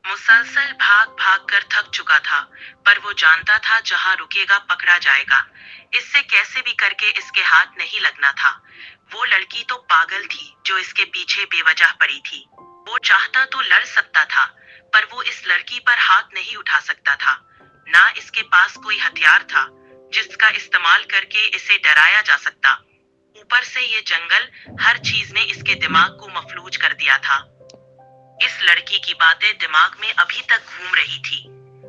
मुसलसल भाग भाग कर थक चुका था, पर वो जानता था जहां रुकेगा पकड़ा जाएगा। इससे कैसे भी करके इसके हाथ नहीं लगना था। वो लड़की तो पागल थी जो इसके पीछे बेवजह पड़ी थी। वो चाहता तो लड़ सकता था, पर वो इस लड़की पर हाथ नहीं उठा सकता था। ना इसके पास कोई हथियार था जिसका इस्तेमाल करके इसे डराया जा सकता। ऊपर से ये जंगल, हर चीज ने इसके दिमाग को मफलूज कर दिया था। इस लड़की की बातें दिमाग में अभी तक घूम रही थी।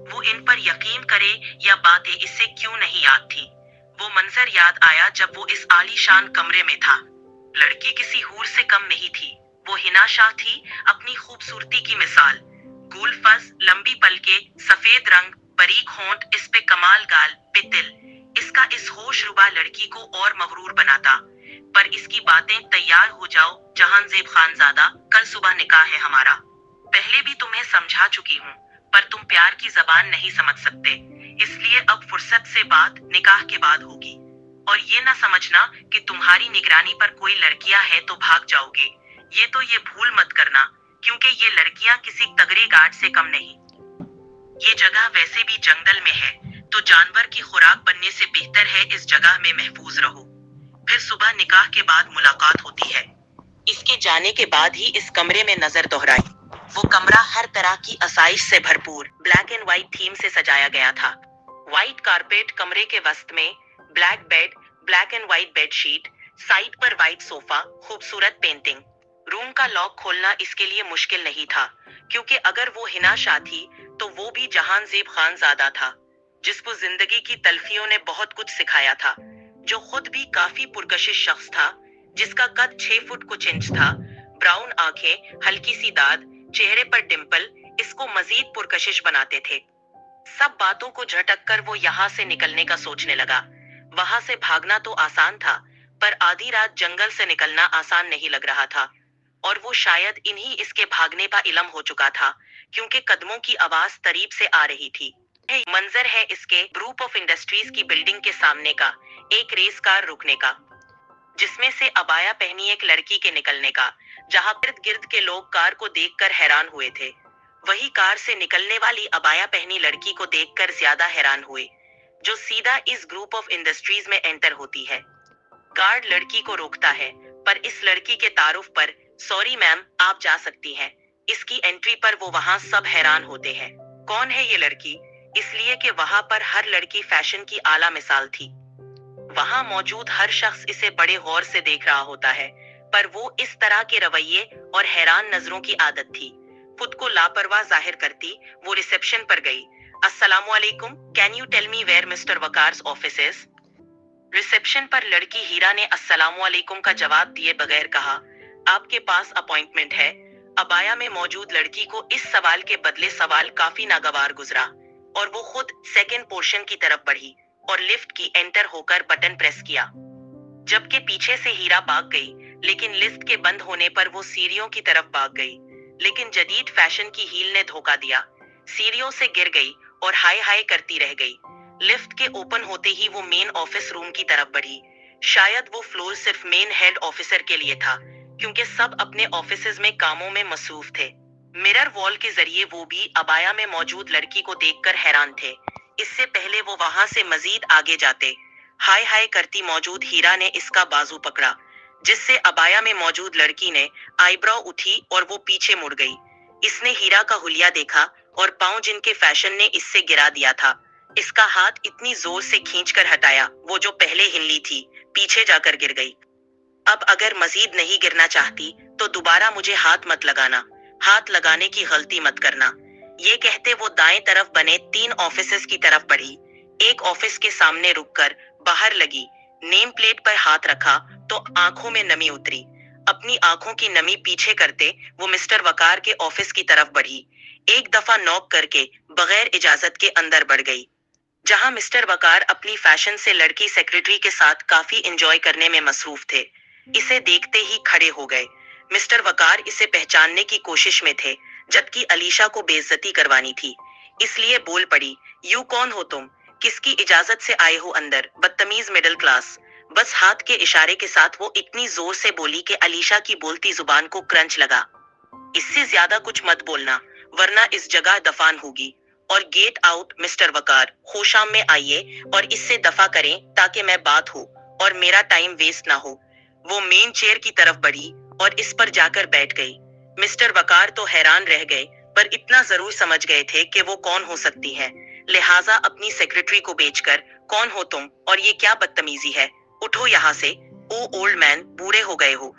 वो इन पर यकीन करे या बातें इससे क्यों नहीं याद थी। वो मंजर याद आया जब वो इस आलीशान कमरे में था। लड़की किसी हूर से कम नहीं थी। वो हिना शाह थी, अपनी खूबसूरती की मिसाल। गूल फज, लंबी पलके, सफेद रंग, बारीक होंठ, इस पे कमाल गाल, पितिल। इसका इस होशरुबा लड़की को और मगरूर बनाता। पर इसकी बातें, तैयार हो जाओ जहांजेब खानजादा, कल सुबह निकाह है हमारा। पहले भी तुम्हें समझा चुकी हूँ, पर तुम प्यार की जबान नहीं समझ सकते। इसलिए अब फुर्सत से बात निकाह के बाद होगी। और ये ना समझना कि तुम्हारी निगरानी पर कोई लड़कियां है तो भाग जाओगे। ये भूल मत करना, क्योंकि ये लड़कियां किसी तगड़े गार्ड से कम नहीं। ये जगह वैसे भी जंगल में है, तो जानवर की खुराक बनने से बेहतर है इस जगह में महफूज रहो। फिर सुबह निकाह के बाद मुलाकात होती है। इसके जाने के बाद ही इस कमरे में नजर दोहराई। वो कमरा हर तरह की आसाइश से भरपूर, ब्लैक एंड व्हाइट थीम से सजाया गया था। व्हाइट कारपेट कमरे के वस्त में, black bed, black and white bedsheet, side पर व्हाइट सोफा, खूबसूरत पेंटिंग। रूम का लॉक खोलना इसके लिए मुश्किल नहीं था, क्योंकि अगर वो हिना शाह थी तो वो भी जहांजेब खानजादा था, जिसको जिंदगी की तलफियों ने बहुत कुछ सिखाया था, जो खुद भी काफी पुरकशिश शख्स था, जिसका कद 6 फुट कुछ इंच था, ब्राउन आंखें, हल्की सी दाद, चेहरे पर डिंपल इसको मजीद पुरकशिश बनाते थे। सब बातों को झटक कर वो यहाँ से निकलने का सोचने लगा। वहां से भागना तो आसान था, पर आधी रात जंगल से निकलना आसान नहीं लग रहा था। और वो शायद इन्हीं इसके भागने का इलम हो चुका था, क्योंकि कदमों की आवाज करीब से आ रही थी। मंजर है इसके ग्रुप ऑफ इंडस्ट्रीज की बिल्डिंग के सामने का, एक रेस कार रुकने का, जिसमें से अबाया पहनी एक लड़की के निकलने का, जहां इर्द गिर्द के लोग कार को देखकर हैरान हुए थे। वही कार से निकलने वाली अबाया पहनी लड़की को देखकर ज्यादा हैरान हुए, जो सीधा इस ग्रुप ऑफ इंडस्ट्रीज में एंटर होती है। गार्ड लड़की को रोकता है, पर इस लड़की के तारुफ पर, सॉरी मैम, आप जा सकती हैं। इसकी एंट्री पर वो वहां सब हैरान होते हैं। कौन है ये लड़की? इसलिए कि वहां पर हर लड़की फैशन की आला मिसाल थी। वहां मौजूद हर शख्स इसे बड़े गौर से देख रहा होता है, पर वो इस तरह के रवैये और हैरान नजरों की आदत थी। खुद को लापरवाह जाहिर करती वो रिसेप्शन पर गई। अस्सलामुअलैकुम, can you tell me where mister Waqar's office is? Reception पर लड़की हीरा ने अस्सलामुअलैकुम का जवाब दिए बगैर कहा, आपके पास अपॉइंटमेंट है। अबाया में मौजूद लड़की को इस सवाल के बदले सवाल काफी नागवार गुजरा, और वो खुद सेकंड पोर्शन की तरफ बढ़ी और लिफ्ट की एंटर होकर बटन प्रेस किया। जबकि पीछे से हीरा भाग गई, लेकिन लिफ्ट के बंद होने पर वो सीढ़ियों की तरफ भाग गई। लेकिन जदीद फैशन की हील ने धोखा दिया। सीढ़ियों से गिर गई और हाय हाय करती रह गई। लिफ्ट के ओपन होते ही वो मेन ऑफिस रूम की तरफ बढ़ी। शायद वो फ्लोर सिर्फ मेन हेड ऑफिसर के लिए था, क्योंकि सब अपने ऑफिसेज में कामों में मसरूफ थे। मिरर वॉल के जरिए वो भी अबाया में मौजूद लड़की को देखकर हैरान थे। इससे पहले वो वहां से मजीद आगे जाते, हाय हाय करती मौजूद हीरा ने इसका बाजू पकड़ा, जिससे अबाया में मौजूद लड़की ने आईब्रो उठी और वो पीछे मुड़ गई। इसने हीरा का हुलिया देखा और पांव जिनके फैशन ने इससे गिरा दिया था, इसका हाथ इतनी जोर से खींचकर हटाया, वो जो पहले हिलनी थी पीछे जाकर गिर गई। अब अगर मजीद नहीं गिरना चाहती तो दोबारा मुझे हाथ मत लगाना, हाथ लगाने की गलती मत करना। ये कहते वो दाएं तरफ बने 3 ऑफिसेस की तरफ बढ़ी। एक ऑफिस के सामने रुककर बाहर लगी नेम प्लेट पर हाथ रखा तो आंखों में नमी उतरी। अपनी आंखों की नमी पीछे करते वो मिस्टर वकार के ऑफिस की तरफ बढ़ी। एक दफा नॉक करके बगैर इजाजत के अंदर बढ़ गई, जहां मिस्टर वकार अपनी फैशन से लड़की सेक्रेटरी के साथ काफी एंजॉय करने में मसरूफ थे। इसे देखते ही खड़े हो गए। मिस्टर वकार इसे पहचानने की कोशिश में थे, जबकि अलीशा को बेइज्जती करवानी थी। इसलिए बोल पड़ी, यू कौन हो तुम? किसकी इजाजत से आए हो अंदर, बदतमीज मिडिल क्लास? बस हाथ के इशारे के साथ वो इतनी जोर से बोली कि अलीशा की बोलती जुबान को क्रंच लगा। इससे ज्यादा कुछ मत बोलना, ورنہ اس جگہ دفان ہوگی۔ اور گیٹ آؤٹ مسٹر وقار، ہوشام میں آئیے اور اس سے دفع کریں تاکہ میں بات ہو اور میرا ٹائم ویسٹ نہ ہو۔ وہ مین چیئر کی طرف بڑھی اور اس پر جا کر بیٹھ گئی۔ مسٹر وقار تو حیران رہ گئے، پر اتنا ضرور سمجھ گئے تھے کہ وہ کون ہو سکتی ہے، لہٰذا اپنی سیکرٹری کو بیچ کر، کون ہو تم اور یہ کیا بدتمیزی ہے، اٹھو یہاں سے، او اولڈ مین، بوڑھے ہو گئے ہو۔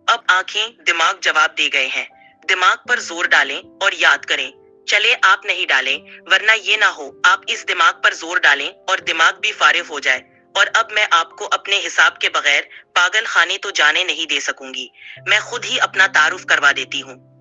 اب آنکھیں دماغ جواب دے گئے ہیں، دماغ پر زور ڈالیں اور یاد کریں۔ چلے آپ نہیں ڈالیں، ورنہ یہ نہ ہو آپ اس دماغ پر زور ڈالیں اور دماغ بھی فارغ ہو جائے، اور اب میں آپ کو اپنے حساب کے بغیر پاگل خانے تو جانے نہیں دے سکوں گی۔ میں خود ہی اپنا تعارف کروا دیتی ہوں۔